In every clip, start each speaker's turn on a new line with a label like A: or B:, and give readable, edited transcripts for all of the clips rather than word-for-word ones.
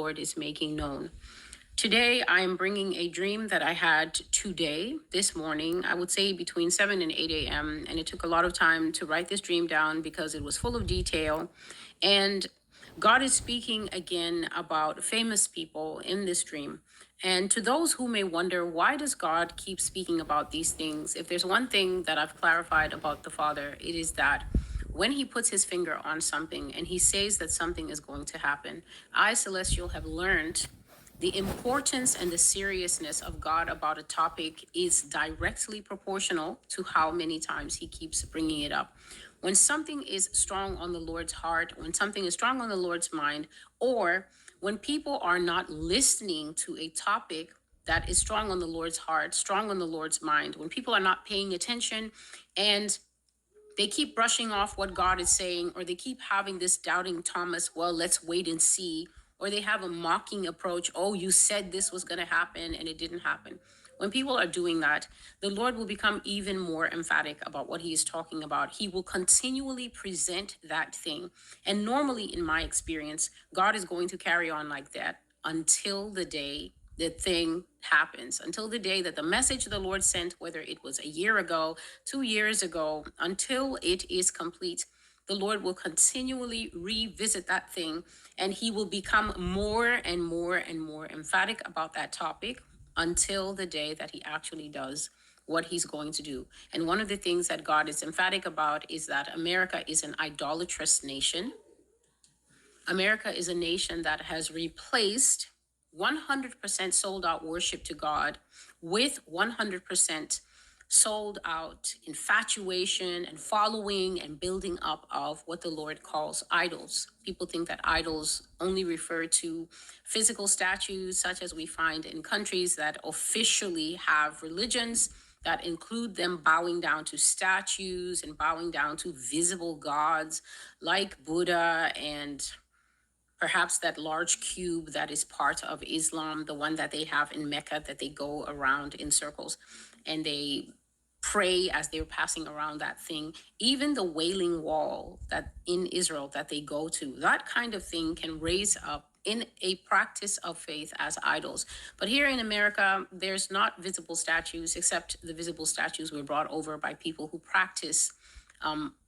A: Lord is making known. Today, I am bringing a dream that I had this morning, I would say between 7 and 8 a.m. And it took a lot of time to write this dream down because it was full of detail. And God is speaking again about famous people in this dream. And to those who may wonder, why does God keep speaking about these things? If there's one thing that I've clarified about the Father, it is that when he puts his finger on something and he says that something is going to happen, I, Celestial, have learned the importance and the seriousness of God about a topic is directly proportional to how many times he keeps bringing it up. When something is strong on the Lord's heart, when something is strong on the Lord's mind, or when people are not listening to a topic that is strong on the Lord's heart, strong on the Lord's mind, when people are not paying attention and they keep brushing off what God is saying, or they keep having this doubting Thomas, well, let's wait and see, or they have a mocking approach. Oh, you said this was going to happen and it didn't happen. When people are doing that, the Lord will become even more emphatic about what he is talking about. He will continually present that thing. And normally, in my experience, God is going to carry on like that until the day the thing happens, until the day that the message the Lord sent, whether it was a year ago, 2 years ago, until it is complete. The Lord will continually revisit that thing, and he will become more and more and more emphatic about that topic until the day that he actually does what he's going to do. And one of the things that God is emphatic about is that America is an idolatrous nation. America is a nation that has replaced 100% sold out worship to God with 100% sold out infatuation and following and building up of what the Lord calls idols. People think that idols only refer to physical statues, such as we find in countries that officially have religions that include them bowing down to statues and bowing down to visible gods like Buddha and perhaps that large cube that is part of Islam, the one that they have in Mecca that they go around in circles and they pray as they're passing around that thing. Even the Wailing Wall that in Israel that they go to, that kind of thing can raise up in a practice of faith as idols. But here in America, there's not visible statues, except the visible statues were brought over by people who practice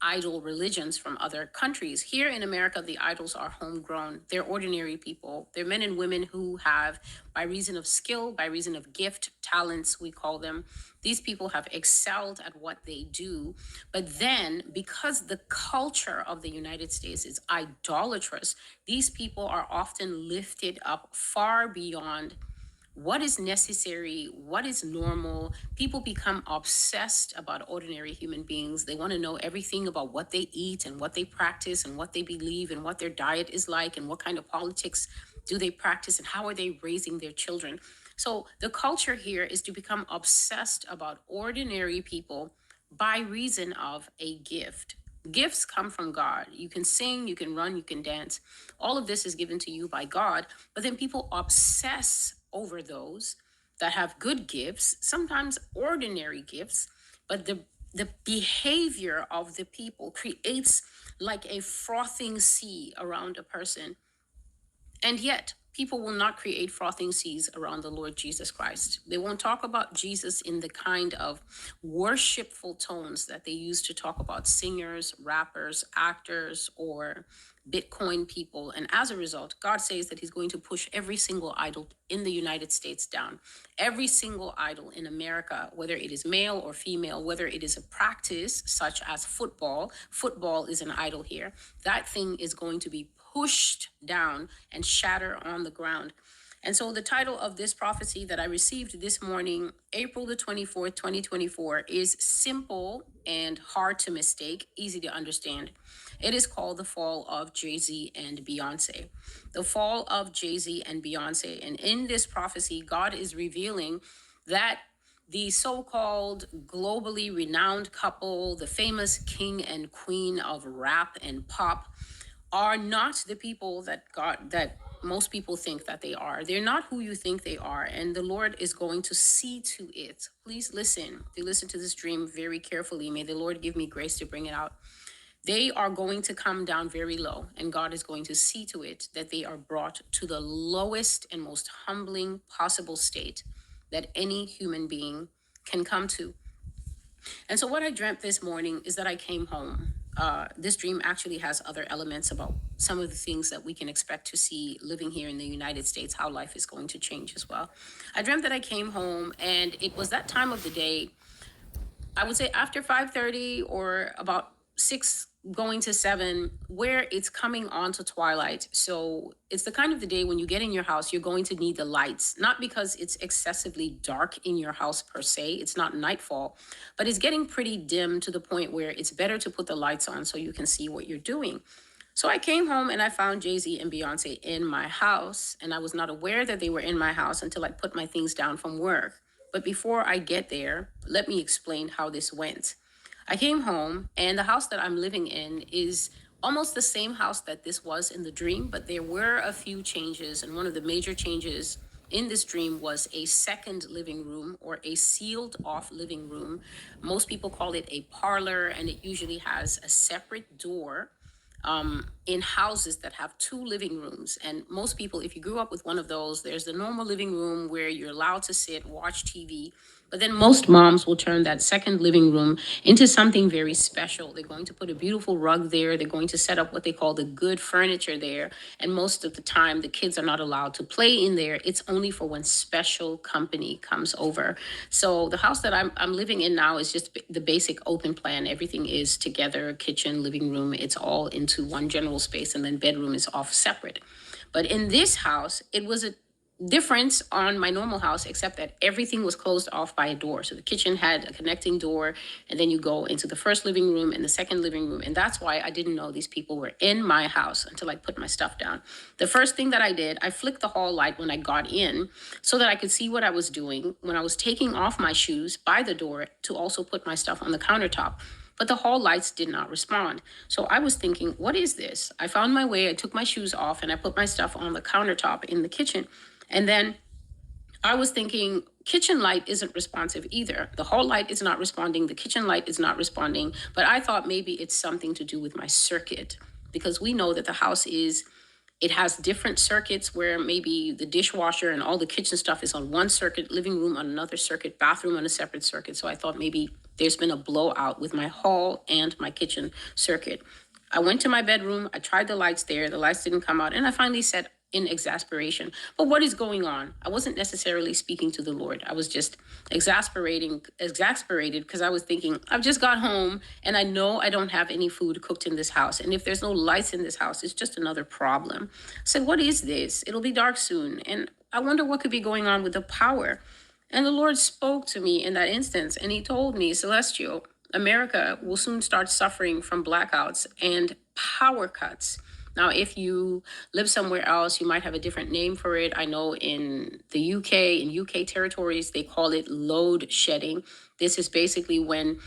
A: idol religions from other countries. Here in America, the idols are homegrown. They're ordinary people. They're men and women who have, by reason of skill, by reason of gift, talents, we call them, these people have excelled at what they do. But then, because the culture of the United States is idolatrous, these people are often lifted up far beyond what is necessary, what is normal. People become obsessed about ordinary human beings. They want to know everything about what they eat and what they practice and what they believe and what their diet is like and what kind of politics do they practice and how are they raising their children. So the culture here is to become obsessed about ordinary people by reason of a gift. Gifts come from God. You can sing, you can run, you can dance. All of this is given to you by God. But then people obsess over those that have good gifts, sometimes ordinary gifts, but the behavior of the people creates like a frothing sea around a person. And yet, people will not create frothing seas around the Lord Jesus Christ. They won't talk about Jesus in the kind of worshipful tones that they use to talk about singers, rappers, actors, or Bitcoin people. And as a result, God says that he's going to push every single idol in the United States down. Every single idol in America, whether it is male or female, whether it is a practice such as football is an idol here. That thing is going to be pushed down and shatter on the ground. And so the title of this prophecy that I received this morning, April the 24th, 2024, is simple and hard to mistake, easy to understand. It is called The Fall of Jay-Z and Beyonce. The Fall of Jay-Z and Beyonce. And in this prophecy, God is revealing that the so-called globally renowned couple, the famous king and queen of rap and pop, are not the people that most people think that they are. They're not who you think they are. And the Lord is going to see to it. Please listen. Listen to this dream very carefully. May the Lord give me grace to bring it out. They are going to come down very low, and God is going to see to it that they are brought to the lowest and most humbling possible state that any human being can come to. And so, what I dreamt this morning is that I came home. This dream actually has other elements about some of the things that we can expect to see living here in the United States, how life is going to change as well. I dreamt that I came home, and it was that time of the day, I would say after 5:30 or about 6 going to 7, where it's coming on to twilight. So it's the kind of the day when you get in your house, you're going to need the lights, not because it's excessively dark in your house per se. It's not nightfall, but it's getting pretty dim to the point where it's better to put the lights on so you can see what you're doing. So I came home and I found Jay-Z and Beyonce in my house, and I was not aware that they were in my house until I put my things down from work. But before I get there, let me explain how this went. I came home, and the house that I'm living in is almost the same house that this was in the dream, but there were a few changes. And one of the major changes in this dream was a second living room, or a sealed off living room. Most people call it a parlor, and it usually has a separate door in houses that have two living rooms. And most people, if you grew up with one of those, there's the normal living room where you're allowed to sit, watch TV. But then most moms will turn that second living room into something very special. They're going to put a beautiful rug there. They're going to set up what they call the good furniture there. And most of the time, the kids are not allowed to play in there. It's only for when special company comes over. So the house that I'm living in now is just the basic open plan. Everything is together, kitchen, living room. It's all into one general space, and then bedroom is off separate. But in this house, it was a difference on my normal house, except that everything was closed off by a door. So the kitchen had a connecting door, and then you go into the first living room and the second living room. And that's why I didn't know these people were in my house until I put my stuff down. The first thing that I did, I flicked the hall light when I got in so that I could see what I was doing when I was taking off my shoes by the door to also put my stuff on the countertop. But the hall lights did not respond. So I was thinking, what is this? I found my way, I took my shoes off, and I put my stuff on the countertop in the kitchen. And then I was thinking, kitchen light isn't responsive either. The hall light is not responding. The kitchen light is not responding. But I thought maybe it's something to do with my circuit, because we know that the house it has different circuits where maybe the dishwasher and all the kitchen stuff is on one circuit, living room on another circuit, bathroom on a separate circuit. So I thought maybe there's been a blowout with my hall and my kitchen circuit. I went to my bedroom. I tried the lights there. The lights didn't come out. And I finally said, in exasperation, but what is going on? I wasn't necessarily speaking to the Lord. I was just exasperated because I was thinking, I've just got home and I know I don't have any food cooked in this house. And if there's no lights in this house, it's just another problem. I said, what is this? It'll be dark soon. And I wonder what could be going on with the power. And the Lord spoke to me in that instance, and he told me, Celestial, America will soon start suffering from blackouts and power cuts. Now, if you live somewhere else, you might have a different name for it. I know in the UK, in UK territories, they call it load shedding. This is basically when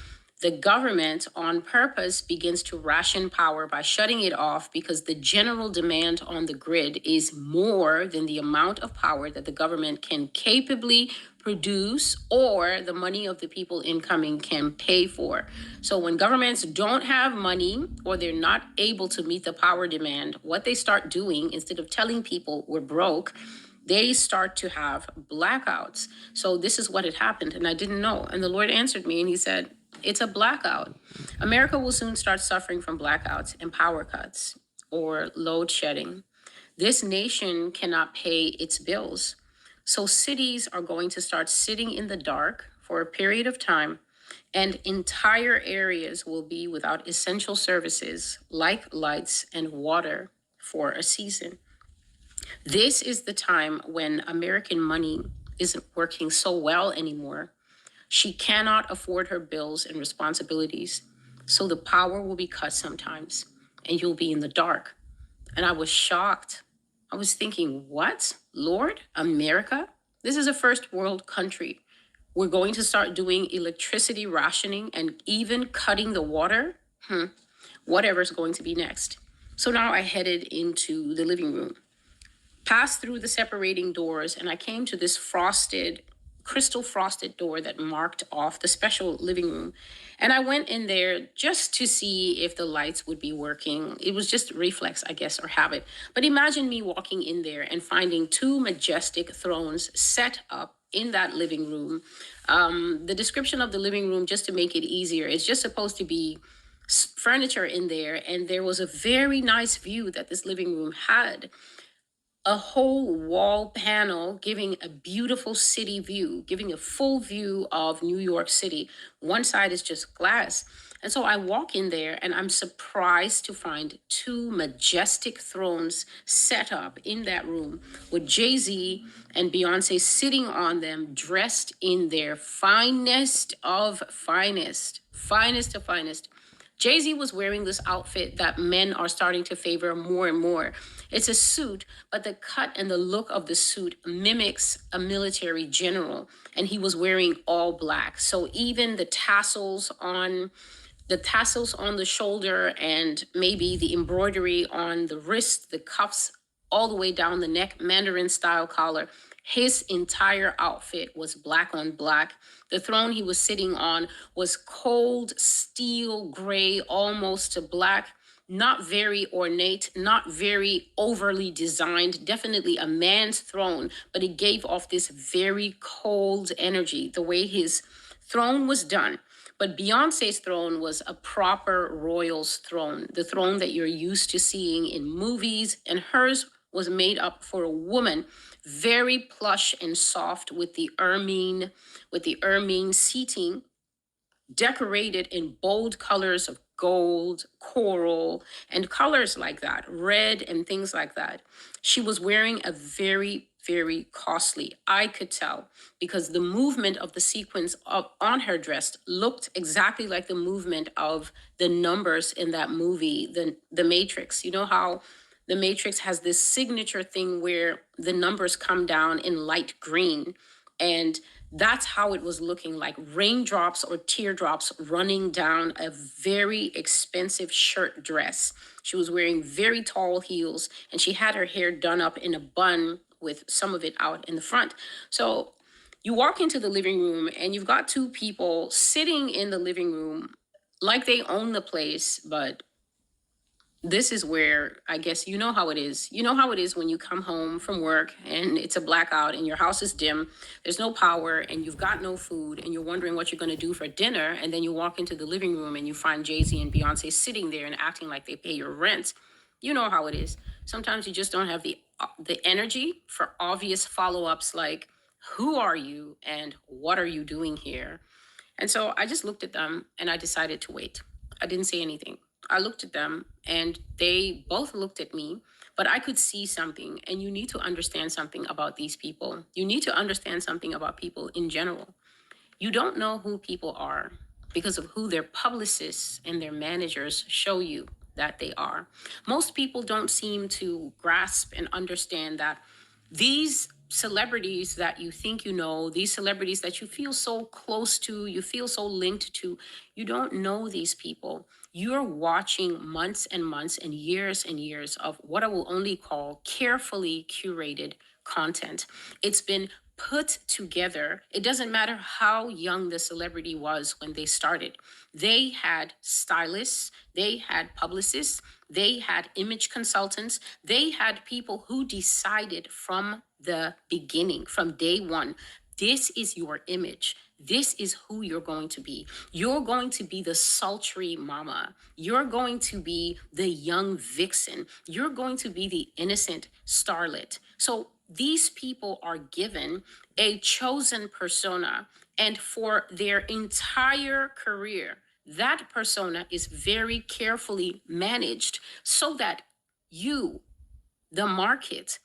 A: the government on purpose begins to ration power by shutting it off because the general demand on the grid is more than the amount of power that the government can capably produce or the money of the people incoming can pay for. So when governments don't have money or they're not able to meet the power demand, what they start doing, instead of telling people we're broke, they start to have blackouts. So this is what had happened, and I didn't know. And the Lord answered me and he said, it's a blackout. America will soon start suffering from blackouts and power cuts or load shedding. This nation cannot pay its bills. So cities are going to start sitting in the dark for a period of time, and entire areas will be without essential services like lights and water for a season. This is the time when American money isn't working so well anymore. She cannot afford her bills and responsibilities. So the power will be cut sometimes, and you'll be in the dark. And I was shocked. I was thinking, what? Lord, America? This is a first world country. We're going to start doing electricity rationing and even cutting the water? Whatever's going to be next. So now I headed into the living room, passed through the separating doors, and I came to this frosted crystal frosted door that marked off the special living room. And I went in there just to see if the lights would be working. It was just reflex, I guess, or habit. But imagine me walking in there and finding two majestic thrones set up in that living room. The description of the living room, just to make it easier, is just supposed to be furniture in there. And there was a very nice view that this living room had, a whole wall panel giving a beautiful city view, giving a full view of New York City. One side is just glass. And so I walk in there and I'm surprised to find two majestic thrones set up in that room with Jay-Z and Beyonce sitting on them, dressed in their finest of finest, finest of finest. Jay-Z was wearing this outfit that men are starting to favor more and more. It's a suit, but the cut and the look of the suit mimics a military general, and he was wearing all black. So even the tassels on the shoulder and maybe the embroidery on the wrist, the cuffs all the way down the neck, Mandarin style collar. His entire outfit was black on black. The throne he was sitting on was cold steel gray, almost to black. Not very ornate, not very overly designed, definitely a man's throne, but it gave off this very cold energy, the way his throne was done. But Beyonce's throne was a proper royal's throne, the throne that you're used to seeing in movies, and hers was made up for a woman, very plush and soft with the ermine seating, decorated in bold colors of gold, coral, and colors like that, red and things like that. She was wearing a very, very costly, I could tell, because the movement of the sequins on her dress looked exactly like the movement of the numbers in that movie, the Matrix. You know how the Matrix has this signature thing where the numbers come down in light green, and that's how it was looking, like raindrops or teardrops running down a very expensive shirt dress. She was wearing very tall heels, and she had her hair done up in a bun with some of it out in the front. So you walk into the living room and you've got two people sitting in the living room like they own the place, but this is where, I guess, you know how it is. You know how it is when you come home from work and it's a blackout and your house is dim, there's no power and you've got no food and you're wondering what you're going to do for dinner. And then you walk into the living room and you find Jay-Z and Beyonce sitting there and acting like they pay your rent. You know how it is. Sometimes you just don't have the energy for obvious follow-ups like, who are you and what are you doing here? And so I just looked at them and I decided to wait. I didn't say anything. I looked at them and they both looked at me, but I could see something. And you need to understand something about these people. You need to understand something about people in general. You don't know who people are because of who their publicists and their managers show you that they are. Most people don't seem to grasp and understand that these celebrities that you think you know, these celebrities that you feel so close to, you feel so linked to, you don't know these people. You're watching months and years of what I will only call carefully curated content. It's been put together. It doesn't matter how young the celebrity was when they started. They had stylists, they had publicists, they had image consultants, they had people who decided from the beginning, from day one, this is your image. This is who you're going to be. You're going to be the sultry mama. You're going to be the young vixen. You're going to be the innocent starlet. So these people are given a chosen persona, and for their entire career, that persona is very carefully managed so that you, the market,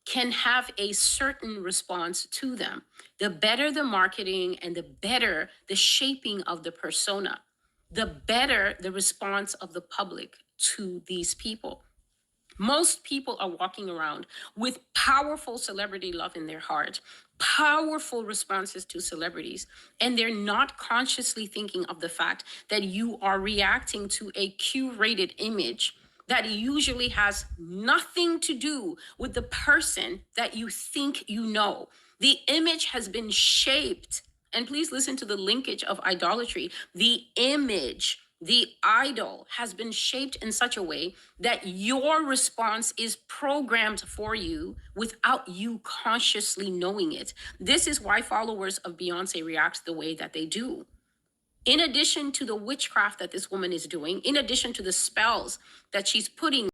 A: can have a certain response to them. The better the marketing and the better the shaping of the persona, the better the response of the public to these people. Most people are walking around with powerful celebrity love in their heart, powerful responses to celebrities, and they're not consciously thinking of the fact that you are reacting to a curated image that usually has nothing to do with the person that you think you know. The image has been shaped, and please listen to the linkage of idolatry. The image, the idol, has been shaped in such a way that your response is programmed for you without you consciously knowing it. This is why followers of Beyonce react the way that they do. In addition to the witchcraft that this woman is doing, in addition to the spells that she's putting